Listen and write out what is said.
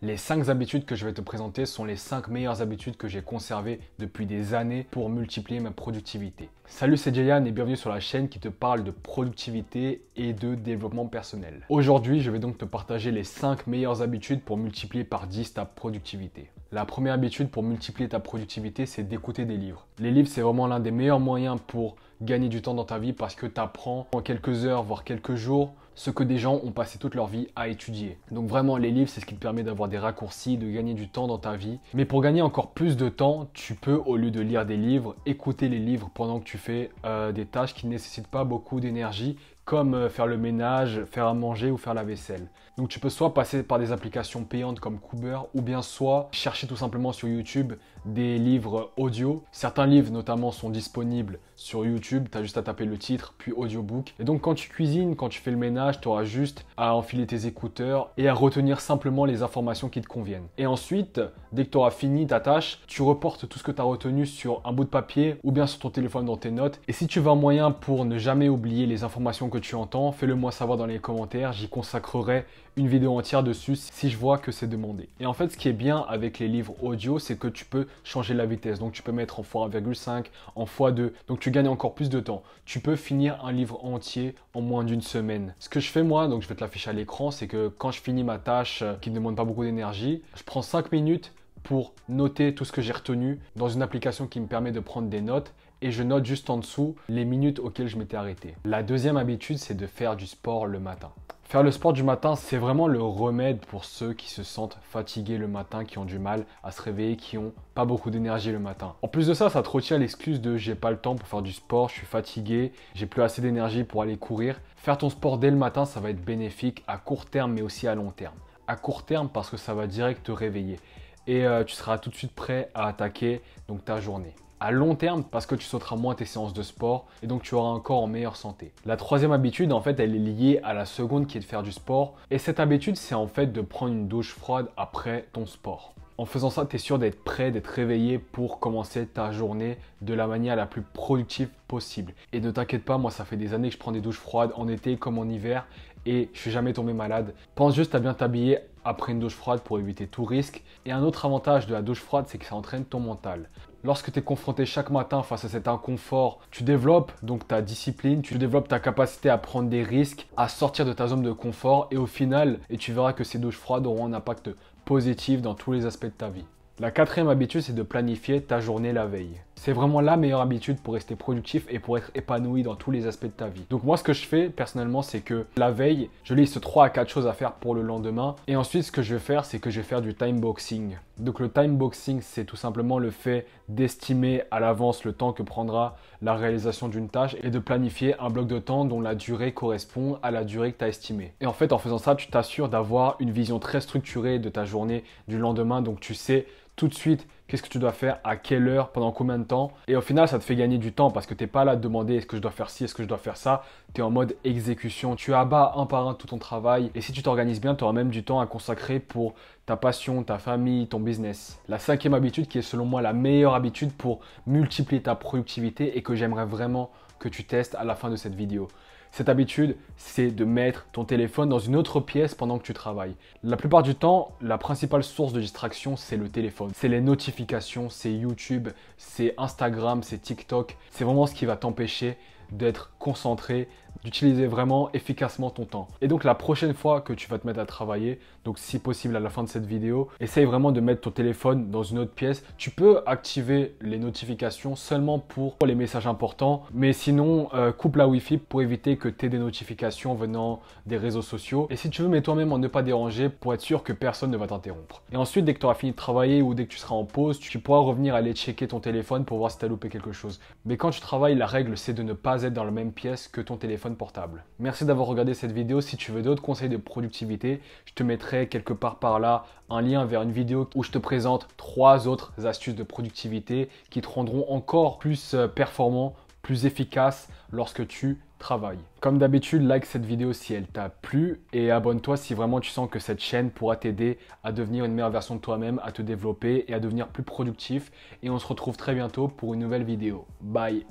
Les 5 habitudes que je vais te présenter sont les 5 meilleures habitudes que j'ai conservées depuis des années pour multiplier ma productivité. Salut, c'est Jayan et bienvenue sur la chaîne qui te parle de productivité et de développement personnel. Aujourd'hui, je vais donc te partager les 5 meilleures habitudes pour multiplier par 10 ta productivité. La première habitude pour multiplier ta productivité, c'est d'écouter des livres. Les livres, c'est vraiment l'un des meilleurs moyens pour gagner du temps dans ta vie parce que tu apprends en quelques heures, voire quelques jours, ce que des gens ont passé toute leur vie à étudier. Donc vraiment, les livres, c'est ce qui te permet d'avoir des raccourcis, de gagner du temps dans ta vie. Mais pour gagner encore plus de temps, tu peux, au lieu de lire des livres, écouter les livres pendant que tu fais des tâches qui ne nécessitent pas beaucoup d'énergie, comme faire le ménage, faire à manger ou faire la vaisselle. Donc tu peux soit passer par des applications payantes comme Cooper ou bien soit chercher tout simplement sur YouTube des livres audio. Certains livres notamment sont disponibles sur YouTube, tu as juste à taper le titre puis audiobook. Et donc quand tu cuisines, quand tu fais le ménage, tu auras juste à enfiler tes écouteurs et à retenir simplement les informations qui te conviennent. Et ensuite, dès que tu auras fini ta tâche, tu reportes tout ce que tu as retenu sur un bout de papier ou bien sur ton téléphone dans tes notes. Et si tu veux un moyen pour ne jamais oublier les informations que tu entends, fais-le moi savoir dans les commentaires, j'y consacrerai une vidéo entière dessus si je vois que c'est demandé. Et en fait, ce qui est bien avec les livres audio, c'est que tu peux changer la vitesse. Donc tu peux mettre en x1,5, en x2, donc tu gagnes encore plus de temps. Tu peux finir un livre entier en moins d'une semaine. Ce que je fais moi, donc je vais te l'afficher à l'écran, c'est que quand je finis ma tâche qui ne demande pas beaucoup d'énergie, je prends 5 minutes pour noter tout ce que j'ai retenu dans une application qui me permet de prendre des notes et je note juste en dessous les minutes auxquelles je m'étais arrêté. La deuxième habitude, c'est de faire du sport le matin. Faire le sport du matin, c'est vraiment le remède pour ceux qui se sentent fatigués le matin, qui ont du mal à se réveiller, qui n'ont pas beaucoup d'énergie le matin. En plus de ça, ça te retient l'excuse de j'ai pas le temps pour faire du sport, je suis fatigué, j'ai plus assez d'énergie pour aller courir. Faire ton sport dès le matin, ça va être bénéfique à court terme mais aussi à long terme. À court terme parce que ça va direct te réveiller et tu seras tout de suite prêt à attaquer donc ta journée. À long terme parce que tu sauteras moins tes séances de sport et donc tu auras un corps en meilleure santé. La troisième habitude, en fait, elle est liée à la seconde qui est de faire du sport. Et cette habitude, c'est en fait de prendre une douche froide après ton sport. En faisant ça, tu es sûr d'être prêt, d'être réveillé pour commencer ta journée de la manière la plus productive possible. Et ne t'inquiète pas, moi ça fait des années que je prends des douches froides en été comme en hiver et je suis jamais tombé malade. Pense juste à bien t'habiller après une douche froide pour éviter tout risque. Et un autre avantage de la douche froide, c'est que ça entraîne ton mental. Lorsque tu es confronté chaque matin face à cet inconfort, tu développes donc ta discipline, tu développes ta capacité à prendre des risques, à sortir de ta zone de confort et au final, et tu verras que ces douches froides auront un impact positif dans tous les aspects de ta vie. La quatrième habitude, c'est de planifier ta journée la veille. C'est vraiment la meilleure habitude pour rester productif et pour être épanoui dans tous les aspects de ta vie. Donc moi, ce que je fais personnellement, c'est que la veille, je liste 3 à 4 choses à faire pour le lendemain. Et ensuite, ce que je vais faire, c'est que je vais faire du time boxing. Donc le time boxing, c'est tout simplement le fait d'estimer à l'avance le temps que prendra la réalisation d'une tâche et de planifier un bloc de temps dont la durée correspond à la durée que tu as estimée. Et en fait, en faisant ça, tu t'assures d'avoir une vision très structurée de ta journée du lendemain. Donc tu sais tout de suite qu'est-ce que tu dois faire, à quelle heure, pendant combien de temps. Et au final, ça te fait gagner du temps parce que tu n'es pas là à te demander est-ce que je dois faire ci, est-ce que je dois faire ça. Tu es en mode exécution. Tu abats un par un tout ton travail. Et si tu t'organises bien, tu auras même du temps à consacrer pour ta passion, ta famille, ton business. La cinquième habitude qui est selon moi la meilleure habitude pour multiplier ta productivité et que j'aimerais vraiment que tu testes à la fin de cette vidéo. Cette habitude, c'est de mettre ton téléphone dans une autre pièce pendant que tu travailles. La plupart du temps, la principale source de distraction, c'est le téléphone. C'est les notifications, c'est YouTube, c'est Instagram, c'est TikTok. C'est vraiment ce qui va t'empêcher d'être concentré, d'utiliser vraiment efficacement ton temps. Et donc la prochaine fois que tu vas te mettre à travailler, donc si possible à la fin de cette vidéo, essaye vraiment de mettre ton téléphone dans une autre pièce. Tu peux activer les notifications seulement pour les messages importants, mais sinon coupe la Wi-Fi pour éviter que tu aies des notifications venant des réseaux sociaux. Et si tu veux, mets toi-même en ne pas déranger pour être sûr que personne ne va t'interrompre. Et ensuite, dès que tu auras fini de travailler ou dès que tu seras en pause, tu pourras revenir aller checker ton téléphone pour voir si tu as loupé quelque chose. Mais quand tu travailles, la règle c'est de ne pas être dans la même pièce que ton téléphone portable. Merci d'avoir regardé cette vidéo. Si tu veux d'autres conseils de productivité, je te mettrai quelque part par là un lien vers une vidéo où je te présente 3 autres astuces de productivité qui te rendront encore plus performant, plus efficace lorsque tu travailles. Comme d'habitude, like cette vidéo si elle t'a plu et abonne-toi si vraiment tu sens que cette chaîne pourra t'aider à devenir une meilleure version de toi-même, à te développer et à devenir plus productif. Et on se retrouve très bientôt pour une nouvelle vidéo. Bye!